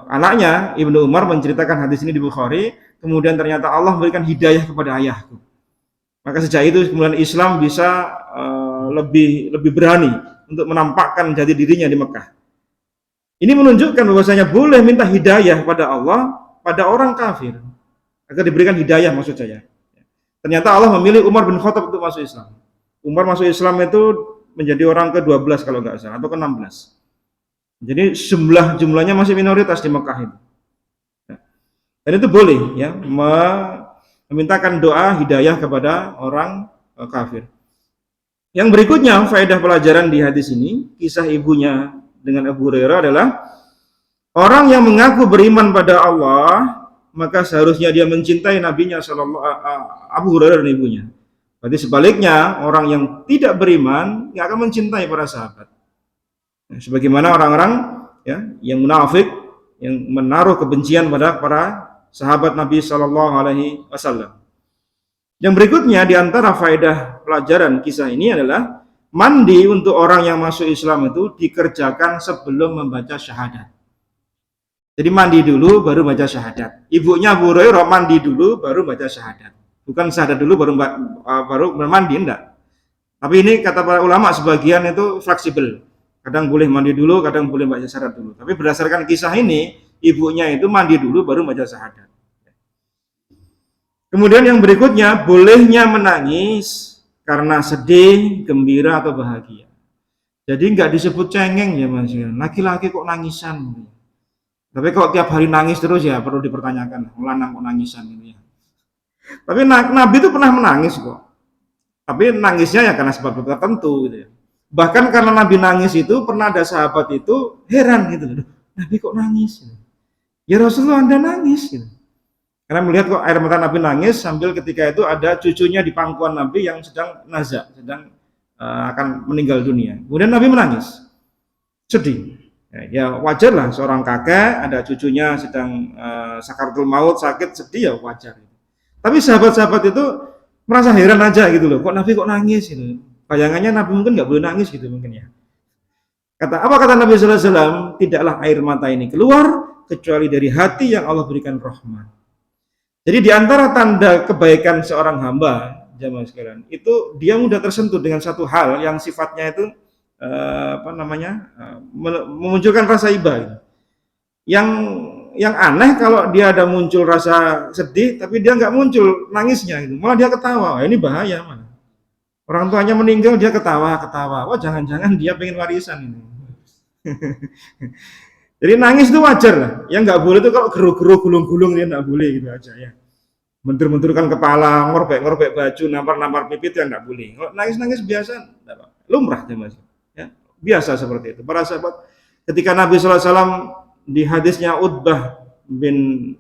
S1: Anaknya Ibnu Umar menceritakan hadis ini di Bukhari, kemudian ternyata Allah memberikan hidayah kepada ayahku. Maka sejak itu kemudian Islam bisa lebih berani untuk menampakkan jati dirinya di Mekah. Ini menunjukkan bahwasanya boleh minta hidayah pada Allah pada orang kafir agar diberikan hidayah, maksud saya. Ternyata Allah memilih Umar bin Khattab untuk masuk Islam. Umar masuk Islam itu menjadi orang ke-12 kalau nggak salah atau ke-16. Jadi jumlahnya masih minoritas di Mekah itu. Dan itu boleh ya memintakan doa hidayah kepada orang kafir. Yang berikutnya faedah pelajaran di hadis ini, kisah ibunya dengan Abu Hurairah adalah orang yang mengaku beriman pada Allah, maka seharusnya dia mencintai nabinya Abu Hurairah dan ibunya. Berarti sebaliknya, orang yang tidak beriman tidak akan mencintai para sahabat. Nah, sebagaimana orang-orang ya yang munafik yang menaruh kebencian pada para sahabat Nabi SAW. Yang berikutnya di antara faedah pelajaran kisah ini adalah mandi untuk orang yang masuk Islam itu dikerjakan sebelum membaca syahadat. Jadi mandi dulu baru baca syahadat. Ibunya Abu Hurairah mandi dulu baru baca syahadat. Bukan syahadat dulu baru mandi, enggak. Tapi ini kata para ulama sebagian itu fleksibel. Kadang boleh mandi dulu, kadang boleh baca syahadat dulu. Tapi berdasarkan kisah ini, ibunya itu mandi dulu baru baca syahadat. Kemudian yang berikutnya, bolehnya menangis karena sedih, gembira atau bahagia. Jadi nggak disebut cengeng ya Mas. Laki-laki kok nangisan. Tapi kalau tiap hari nangis terus ya perlu dipertanyakan, lanang kok nangisan ini ya. Tapi Nabi itu pernah menangis kok. Tapi nangisnya ya karena sebab tertentu gitu ya. Bahkan karena Nabi nangis itu pernah ada sahabat itu heran gitu. Nabi kok nangis? Ya Rasulullah Anda nangis gitu. Karena melihat kok air mata Nabi nangis sambil ketika itu ada cucunya di pangkuan Nabi yang sedang nazak, sedang akan meninggal dunia. Kemudian Nabi menangis, sedih. Ya wajar lah seorang kakek ada cucunya sedang sakaratul maut, sakit, sedih ya wajar. Tapi sahabat-sahabat itu merasa heran aja gitu loh, kok Nabi kok nangis gitu. Bayangannya Nabi mungkin nggak boleh nangis gitu mungkin ya. Apa kata Nabi Sallallahu Alaihi Wasallam? Tidaklah air mata ini keluar kecuali dari hati yang Allah berikan rahmat. Jadi di antara tanda kebaikan seorang hamba, jamaah sekalian, itu dia mudah tersentuh dengan satu hal yang sifatnya itu memunculkan rasa iba. Yang aneh kalau dia ada muncul rasa sedih, tapi dia nggak muncul nangisnya, gitu. Malah dia ketawa. Ini bahaya mana? Orang tuanya meninggal dia ketawa. Wah jangan-jangan dia pengen warisan ini. Jadi nangis itu wajar lah. Yang nggak boleh itu kalau geruk-geruk, gulung-gulung dia nggak boleh gitu aja ya. Mentur-menturkan kepala, ngorbek-ngorbek baju, nampar-nampar pipit yang nggak boleh. Kalau nangis-nangis biasa, lumrah Mas. Ya, biasa seperti itu. Para sahabat ketika Nabi SAW di hadisnya Utbah bin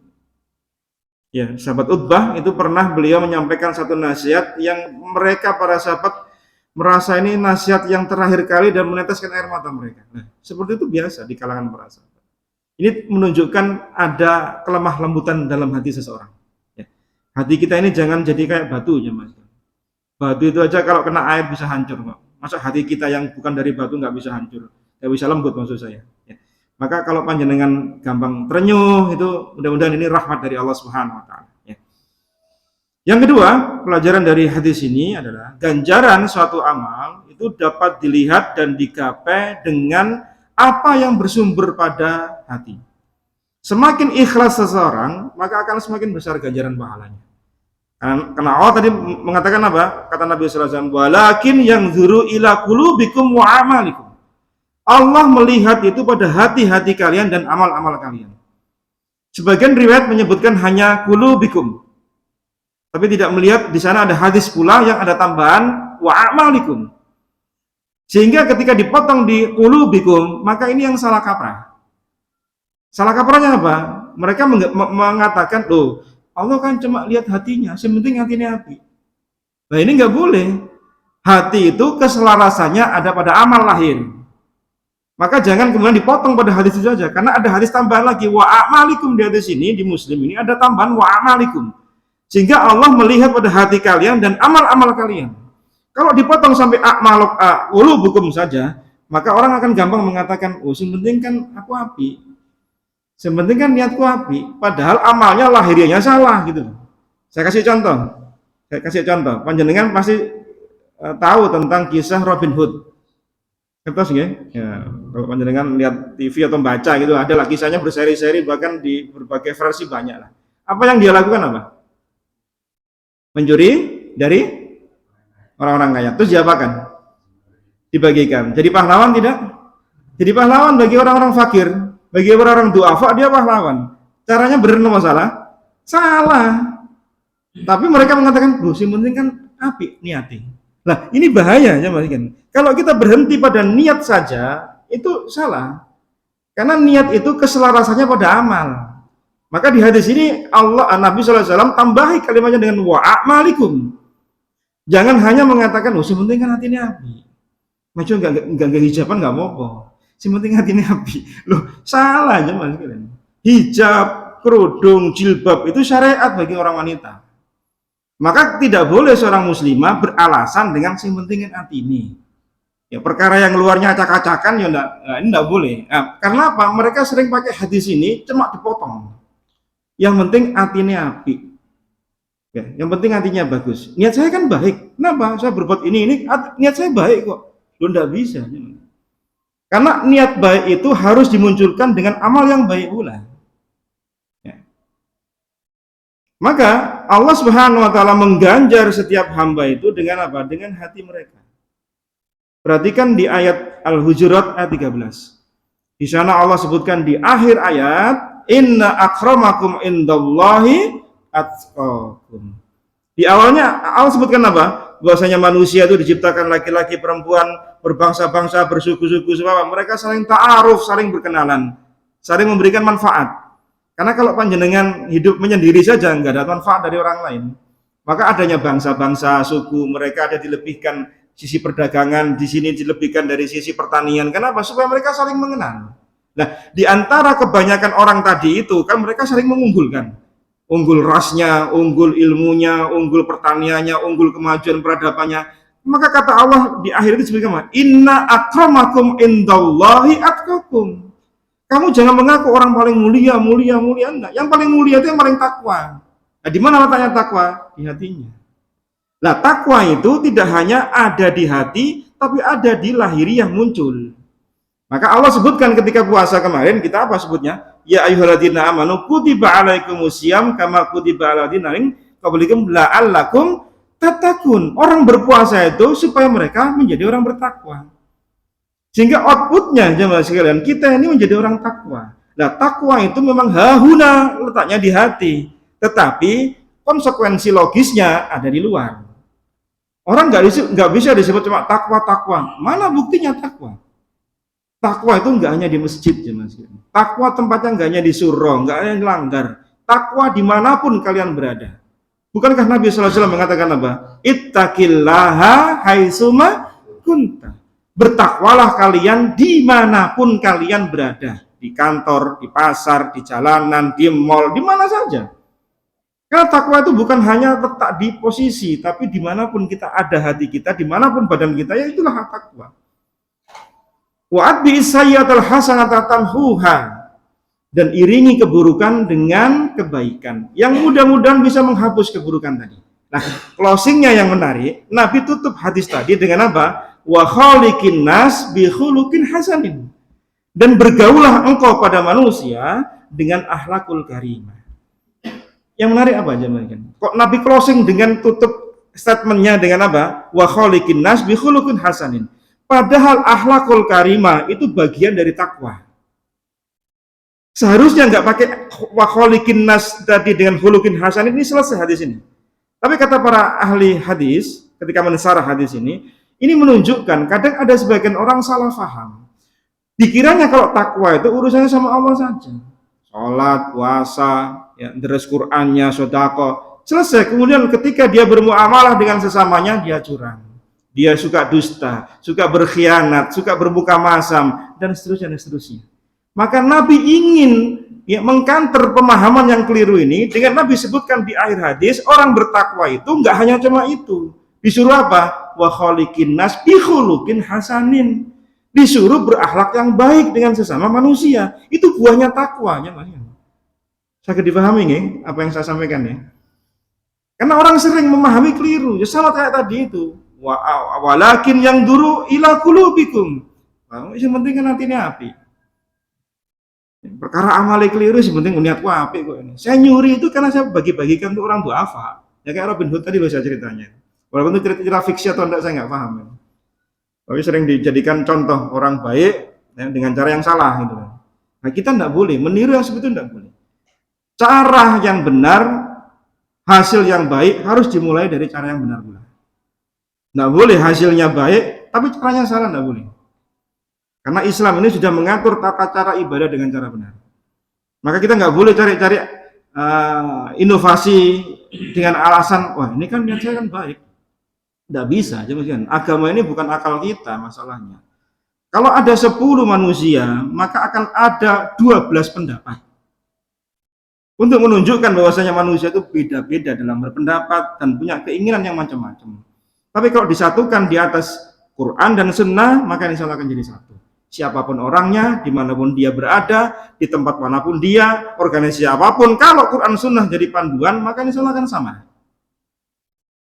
S1: sahabat Utbah itu pernah beliau menyampaikan satu nasihat yang mereka para sahabat merasa ini nasihat yang terakhir kali dan meneteskan air mata mereka. Nah, seperti itu biasa di kalangan para sahabat. Ini menunjukkan ada kelemah lembutan dalam hati seseorang. Ya. Hati kita ini jangan jadi kayak batu ya Mas. Batu itu aja kalau kena air bisa hancur kok. Masa hati kita yang bukan dari batu nggak bisa hancur, nggak bisa lembut maksud saya. Ya. Maka kalau panjenengan gampang terenyuh itu mudah-mudahan ini rahmat dari Allah Subhanahu Wa Taala. Ya. Yang kedua, pelajaran dari hadis ini adalah ganjaran suatu amal itu dapat dilihat dan digapai dengan apa yang bersumber pada hati. Semakin ikhlas seseorang, maka akan semakin besar ganjaran pahalanya. Karena Allah tadi mengatakan apa? Kata Nabi sallallahu alaihi wasallam, "Walakin yanzuru ila qulubikum wa amalikum." Allah melihat itu pada hati-hati kalian dan amal-amal kalian. Sebagian riwayat menyebutkan hanya qulubikum. Tapi tidak melihat di sana ada hadis pula yang ada tambahan wa amalikum. Sehingga ketika dipotong di qulubikum, maka ini yang salah kaprah. Salah kaprahnya apa? Mereka mengatakan, "Loh, Allah kan cuma lihat hatinya, yang penting hatinya api." Nah, ini nggak boleh. Hati itu keselarasannya ada pada amal lahir. Maka jangan kemudian dipotong pada hadis itu saja, karena ada hadis tambahan lagi wa amalikum di hadis ini, di Muslim ini ada tambahan wa amalikum. Sehingga Allah melihat pada hati kalian dan amal-amal kalian. Kalau dipotong sampai a'maluk ulubukum saja, maka orang akan gampang mengatakan, "Oh, yang penting kan aku api. Yang penting kan niatku api." Padahal amalnya lahiriahnya salah gitu. Saya kasih contoh. Panjenengan pasti tahu tentang kisah Robin Hood. Kertas ya, kalau panjenengan lihat TV atau baca gitu, ada lah kisahnya berseri-seri bahkan di berbagai versi banyak lah. Apa yang dia lakukan apa? Mencuri dari orang-orang kaya. Terus diapakan? Dibagikan. Jadi pahlawan tidak? Jadi pahlawan bagi orang-orang fakir, bagi orang-orang duafa dia pahlawan. Caranya benar atau salah? Salah. Tapi mereka mengatakan, "Loh, yang penting kan api niati." Nah, ini bahaya ya Mas kan. Kalau kita berhenti pada niat saja, itu salah. Karena niat itu keselarasannya pada amal. Maka di hadis ini Nabi SAW tambahi kalimatnya dengan wa a'malikum. Jangan hanya mengatakan, "Oh, yang penting kan hatinya api." Macam enggak hijaban enggak apa-apa. Yang penting hatinya api. Loh, salah aja Mas kalian. Hijab, kerudung, jilbab itu syariat bagi orang wanita. Maka tidak boleh seorang muslimah beralasan dengan yang penting kan hati ini. Ya, perkara yang luarnya acak-acakan ya ini enggak boleh. Nah, karena apa? Mereka sering pakai hadis ini cuma dipotong. Yang penting hatinya api. Ya, yang penting hatinya bagus. Niat saya kan baik. Kenapa? Saya berbuat ini niat saya baik kok. Lu enggak bisa. Karena niat baik itu harus dimunculkan dengan amal yang baik pula. Maka Allah Subhanahu wa taala mengganjar setiap hamba itu dengan apa? Dengan hati mereka. Perhatikan di ayat Al-Hujurat ayat 13. Di sana Allah sebutkan di akhir ayat, inna akramakum indallahi atqakum. Di awalnya Allah sebutkan apa? Bahwasanya manusia itu diciptakan laki-laki, perempuan, berbangsa-bangsa, bersuku-suku, sebab mereka saling ta'aruf, saling berkenalan, saling memberikan manfaat. Karena kalau panjenengan hidup menyendiri saja nggak ada manfaat dari orang lain. Maka adanya bangsa-bangsa, suku, mereka ada dilebihkan sisi perdagangan, di sini dilebihkan dari sisi pertanian. Kenapa? Supaya mereka saling mengenal. Nah, di antara kebanyakan orang tadi itu kan mereka saling mengunggulkan. Unggul rasnya, unggul ilmunya, unggul pertaniannya, unggul kemajuan peradabannya. Maka kata Allah di akhir itu sebagaimana, inna akramakum indallahi atqakum. Kamu jangan mengaku orang paling mulia, enggak. Yang paling mulia itu yang paling takwa. Nah, di mana letaknya takwa? Di hatinya. Nah, takwa itu tidak hanya ada di hati, tapi ada di lahiriah muncul. Maka Allah sebutkan ketika puasa kemarin, kita apa sebutnya? Ya ayyuhalladzina amanu kutiba alaikumusiyam kama kutiba alal ladzina min qablikum la'allakum tattaqun. Orang berpuasa itu supaya mereka menjadi orang bertakwa. Sehingga outputnya jemaah sekalian, kita ini menjadi orang takwa. Nah, takwa itu memang hahuna, letaknya di hati. Tetapi konsekuensi logisnya ada di luar. Orang nggak bisa disebut cuma takwa. Mana buktinya takwa? Takwa itu nggak hanya di masjid, jemaah sekalian. Takwa tempatnya nggak hanya di surau, nggak hanya dilanggar. Takwa dimanapun kalian berada. Bukankah Nabi SAW mengatakan apa? Ittaqillaha haitsuma kunta. Bertakwalah kalian dimanapun kalian berada. Di kantor, di pasar, di jalanan, di mall, di mana saja. Karena takwa itu bukan hanya letak di posisi, tapi dimanapun kita ada hati kita, dimanapun badan kita, ya itulah takwa. Wa'at bi'isayyatal hasanata tamhuha, dan iringi keburukan dengan kebaikan yang mudah-mudahan bisa menghapus keburukan tadi. Nah, closingnya yang menarik, Nabi tutup hadis tadi dengan apa? Wa khaliqin nas bi khuluqin hasanin, dan bergaulah engkau pada manusia dengan akhlakul karimah. Yang menarik apa jemaah? Kok Nabi closing dengan tutup statementnya dengan apa? Wa khaliqin nas bi khuluqin hasanin. Padahal akhlakul karimah itu bagian dari takwa. Seharusnya nggak pakai wa khaliqin nas tadi dengan khuluqin hasanin, ini selesai hadis ini. Tapi kata para ahli hadis ketika mensarah hadis ini menunjukkan kadang ada sebagian orang salah faham. Dikiranya kalau takwa itu urusannya sama Allah saja. Sholat, puasa, ya, deres Qur'annya, sedekah, selesai. Kemudian ketika dia bermuamalah dengan sesamanya, dia curang, dia suka dusta, suka berkhianat, suka berbuka masam, dan seterusnya. Maka Nabi ingin mengkanter pemahaman yang keliru ini dengan Nabi sebutkan di akhir hadis, orang bertakwa itu nggak hanya cuma itu. Disuruh apa? Wa khaliqin nas bi khuluqin hasanin. Disuruh berakhlak yang baik dengan sesama manusia. Itu buahnya takwa, ya. Sakit dipahami nih apa yang saya sampaikan ya? Karena orang sering memahami keliru. Ya salah kayak tadi itu. Walakin yang duru ila qulubikum. Yang penting kan nantinya api. Perkara amali keliru sih penting niatku api kok ini. Saya nyuri itu karena saya bagi-bagikan untuk orang duafa. Ya kayak Robin Hood tadi loh saya ceritanya. Walaupun itu cerita fiksi atau enggak saya nggak paham. Ya. Tapi sering dijadikan contoh orang baik ya, dengan cara yang salah gitu. Nah kita tidak boleh meniru yang seperti itu, tidak boleh. Cara yang benar, hasil yang baik harus dimulai dari cara yang benar pula. Tidak boleh hasilnya baik, tapi caranya salah, tidak boleh. Karena Islam ini sudah mengatur tata cara ibadah dengan cara benar. Maka kita nggak boleh cari-cari inovasi dengan alasan, wah ini kan niat saya kan baik. Tidak bisa, jangan. Agama ini bukan akal kita masalahnya. Kalau ada 10 manusia, maka akan ada 12 pendapat. Untuk menunjukkan bahwasanya manusia itu beda-beda dalam berpendapat dan punya keinginan yang macam-macam. Tapi kalau disatukan di atas Quran dan Sunnah, maka insya Allah akan jadi satu. Siapapun orangnya, dimanapun dia berada, di tempat manapun dia, organisasi apapun, kalau Quran Sunnah jadi panduan, maka insya Allah akan sama.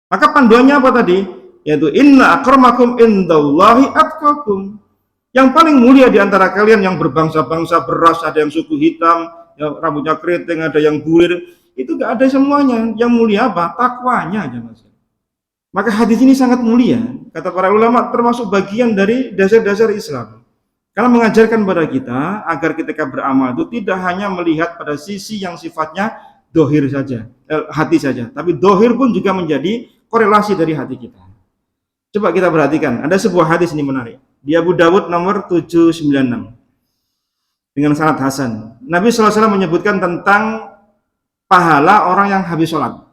S1: Maka panduannya apa tadi? Yaitu inna akramakum indallahi atqakum. Yang paling mulia di antara kalian yang berbangsa-bangsa, beras, ada yang suku hitam, yang rambutnya keriting, ada yang bulir. Itu gak ada semuanya. Yang mulia apa? Takwanya aja mas. Maka hadis ini sangat mulia. Kata para ulama termasuk bagian dari dasar-dasar Islam. Karena mengajarkan kepada kita agar ketika beramal itu tidak hanya melihat pada sisi yang sifatnya dohir saja, hati saja. Tapi dohir pun juga menjadi korelasi dari hati kita. Coba kita perhatikan. Ada sebuah hadis ini menarik. Di Abu Dawud nomor 796. Dengan sanad hasan. Nabi SAW menyebutkan tentang pahala orang yang habis sholat.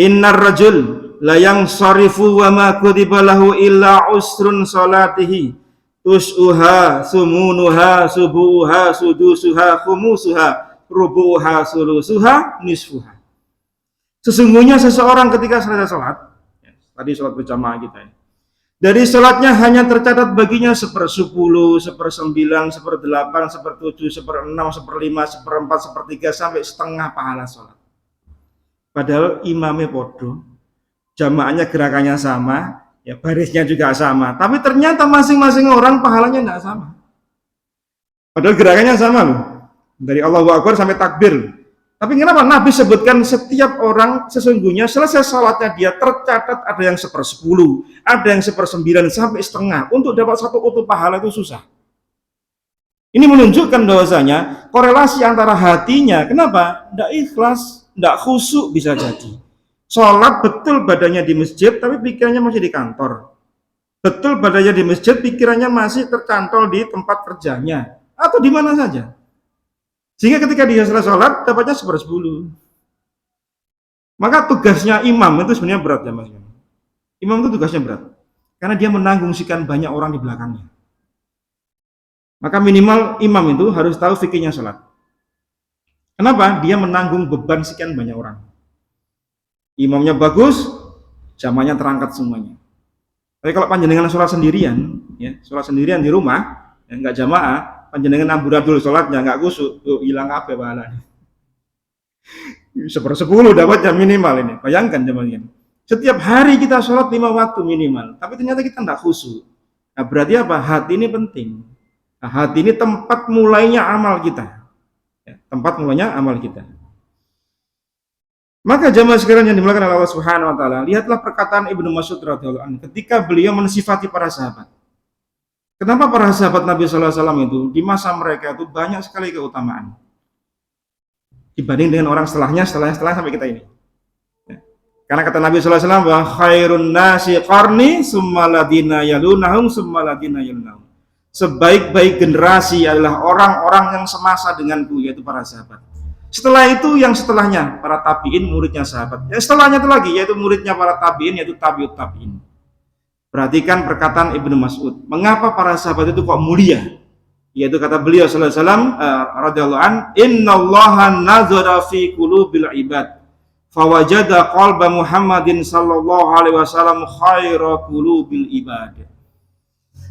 S1: Innar rajul la yang sarifu wa ma kutiba lahu illa usrun salatihi tus'uha sumunuha subuha sudusuha khumusuha rubuha sulusuha nisfuha. Sesungguhnya seseorang ketika selesai sholat, tadi sholat berjamaah kita ini, dari sholatnya hanya tercatat baginya 1/10, 1/9, 1/8, 1/7, 1/6, 1/5, 1/4, 1/3 sampai setengah pahala sholat. Padahal imamnya podo, jamaahnya gerakannya sama, ya barisnya juga sama. Tapi ternyata masing-masing orang pahalanya tidak sama. Padahal gerakannya sama loh, dari Allahu Akbar sampai takbir. Tapi kenapa Nabi sebutkan setiap orang sesungguhnya selesai sholatnya dia tercatat ada yang 1/10, ada yang 1/9 sampai setengah. Untuk dapat satu utuh pahala itu susah. Ini menunjukkan bahwasanya korelasi antara hatinya, kenapa? Tidak ikhlas, tidak khusyuk bisa jadi. Sholat betul badannya di masjid, tapi pikirannya masih di kantor. Betul badannya di masjid, pikirannya masih tercantol di tempat kerjanya atau di mana saja. Sehingga ketika dia selesai sholat, dapatnya 1/10. Maka tugasnya imam itu sebenarnya berat ya mas. Imam itu tugasnya berat. Karena dia menanggungsikan banyak orang di belakangnya. Maka minimal imam itu harus tahu fikihnya sholat. Kenapa? Dia menanggung beban sekian banyak orang. Imamnya bagus, jamaahnya terangkat semuanya. Tapi kalau panjenengan sholat sendirian, ya, sholat sendirian di rumah, ya, nggak jamaah, panjenengan amburadul sholatnya nggak kusuk, hilang apa pahalanya? 1/10 dapatnya minimal ini. Bayangkan teman-teman. Setiap hari kita sholat 5 waktu minimal, tapi ternyata kita nggak khusyuk. Nah, berarti apa? Hati ini penting. Nah, hati ini tempat mulainya amal kita. Ya, tempat mulainya amal kita. Maka jamaah sekalian yang dimuliakan oleh Allah Subhanahu wa taala, lihatlah perkataan Ibnu Mas'ud radhiyallahu anhu ketika beliau mensifati para sahabat. Kenapa para sahabat Nabi sallallahu alaihi wasallam itu di masa mereka itu banyak sekali keutamaan dibanding dengan orang setelah sampai kita ini. Ya. Karena kata Nabi sallallahu alaihi wasallam bahwa khairun nasi qarni summa ladina yalunahum summa ladina yalunahum. Sebaik-baik generasi adalah orang-orang yang semasa denganku, yaitu para sahabat. Setelah itu yang setelahnya para tabiin, muridnya sahabat. Ya setelahnya itu lagi yaitu muridnya para tabiin, yaitu tabiut tabiin. Perhatikan perkataan Ibnu Mas'ud. Mengapa para sahabat itu kok mulia? Yaitu kata beliau sallallahu alaihi wasallam radhiyallahu an, "Innallaha nazara fi qulubil ibad, fawajada qalba Muhammadin sallallahu alaihi wasallam khaira qulubil ibad."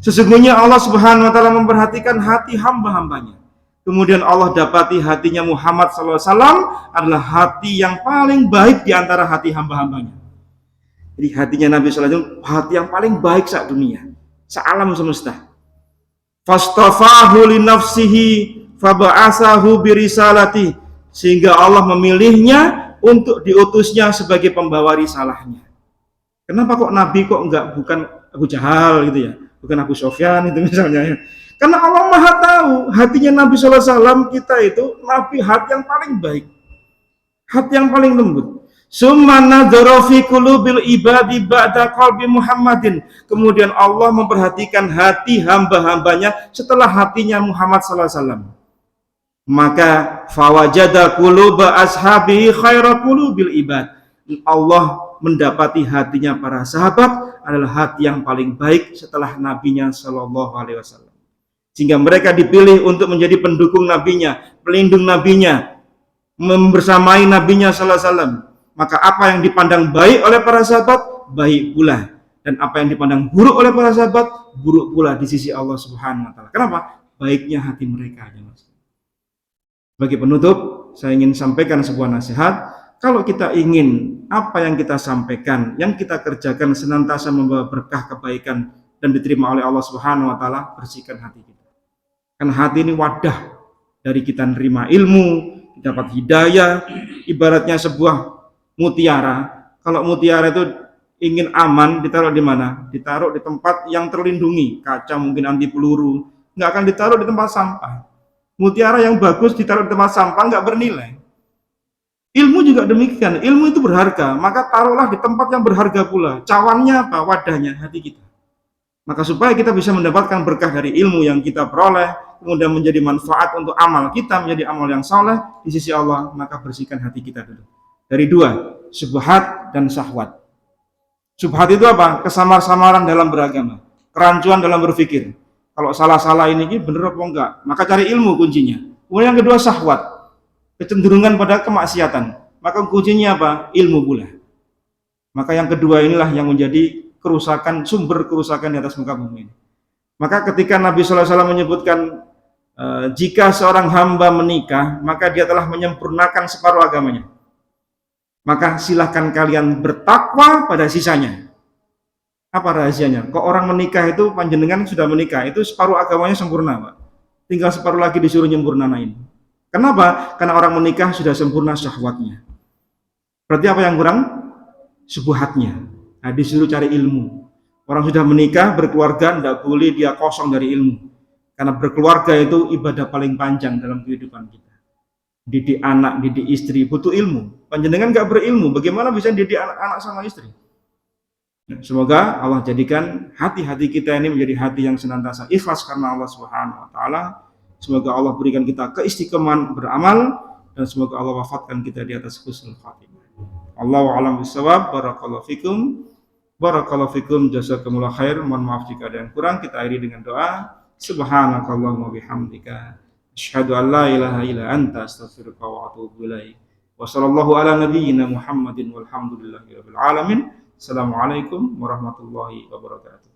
S1: Sesungguhnya Allah Subhanahu wa taala memperhatikan hati hamba-hambanya. Kemudian Allah dapati hatinya Muhammad sallallahu alaihi wasallam adalah hati yang paling baik di antara hati hamba-hambanya. Jadi hatinya Nabi sallallahu alaihi wasallam hati yang paling baik saat dunia, sealam semesta. Fastafahu li nafsihi faba'asahu birisalati, sehingga Allah memilihnya untuk diutusnya sebagai pembawa risalahnya. Kenapa kok Nabi kok bukan Abu Jahal gitu ya, bukan Abu Sofyan itu misalnya ya. Karena Allah Maha tahu hatinya Nabi sallallahu alaihi wasallam kita itu Nabi hati yang paling baik, hati yang paling lembut. Summa nadzara fi qulubil ibadi ba'da qalbi Muhammadin. Kemudian Allah memperhatikan hati hamba-hambanya setelah hatinya Muhammad sallallahu alaihi wasallam. Maka fawajada quluba ashabihi khaira qulubil ibad. Allah mendapati hatinya para sahabat adalah hati yang paling baik setelah nabinya sallallahu alaihi wasallam. Sehingga mereka dipilih untuk menjadi pendukung nabinya, pelindung nabinya, membersamai nabinya sallallahu alaihi wasallam. Maka apa yang dipandang baik oleh para sahabat, baik pula. Dan apa yang dipandang buruk oleh para sahabat, buruk pula di sisi Allah Subhanahu wa taala. Kenapa? Baiknya hati mereka. Sebagai penutup, saya ingin sampaikan sebuah nasihat. Kalau kita ingin apa yang kita sampaikan, yang kita kerjakan senantiasa membawa berkah kebaikan dan diterima oleh Allah Subhanahu wa taala, bersihkan hati kita. Karena hati ini wadah dari kita menerima ilmu, dapat hidayah. Ibaratnya sebuah mutiara. Kalau mutiara itu ingin aman, ditaruh di mana? Ditaruh di tempat yang terlindungi, kaca mungkin anti peluru. Nggak akan ditaruh di tempat sampah. Mutiara yang bagus ditaruh di tempat sampah nggak bernilai. Ilmu juga demikian, ilmu itu berharga, maka taruhlah di tempat yang berharga pula. Cawannya apa? Wadahnya, hati kita. Maka supaya kita bisa mendapatkan berkah dari ilmu yang kita peroleh, kemudian menjadi manfaat untuk amal kita, menjadi amal yang saleh di sisi Allah, maka bersihkan hati kita dulu. Dari dua, syubhat dan syahwat. Syubhat itu apa? Kesamar-samaran dalam beragama, kerancuan dalam berpikir. Kalau salah-salah ini bener apa enggak? Maka cari ilmu kuncinya. Kemudian yang kedua syahwat, kecenderungan pada kemaksiatan. Maka kuncinya apa? Ilmu pula. Maka yang kedua inilah yang menjadi kerusakan, sumber kerusakan di atas muka bumi ini. Maka ketika Nabi SAW menyebutkan jika seorang hamba menikah, maka dia telah menyempurnakan separuh agamanya. Maka silahkan kalian bertakwa pada sisanya. Apa rahasianya? Kok orang menikah itu, panjenengan sudah menikah, itu separuh agamanya sempurna, Pak. Tinggal separuh lagi disuruh nyempurnanain. Kenapa? Karena orang menikah sudah sempurna syahwatnya. Berarti apa yang kurang? Syubhatnya. Nah, disuruh cari ilmu. Orang sudah menikah, berkeluarga, tidak boleh dia kosong dari ilmu. Karena berkeluarga itu ibadah paling panjang dalam kehidupan kita. Didik anak, didik istri, butuh ilmu. Panjenengan nggak berilmu, bagaimana bisa didik anak sama istri? Nah, semoga Allah jadikan hati-hati kita ini menjadi hati yang senantiasa ikhlas karena Allah Subhanahu wa taala. Semoga Allah berikan kita keistiqomahan beramal dan semoga Allah wafatkan kita di atas husnul khatimah. Allahu a'lam bishawab. Barakallahu fikum, jazakumullah khair. Mohon maaf jika ada yang kurang. Kita akhiri dengan doa. Subhanakallahumma bihamdika asyhadu an la ilaha illa anta astaghfiruka wa atubu ilaik. Wa sallallahu ala nabiyyina Muhammadin walhamdulillahi rabbil alamin. Assalamualaikum warahmatullahi wabarakatuh.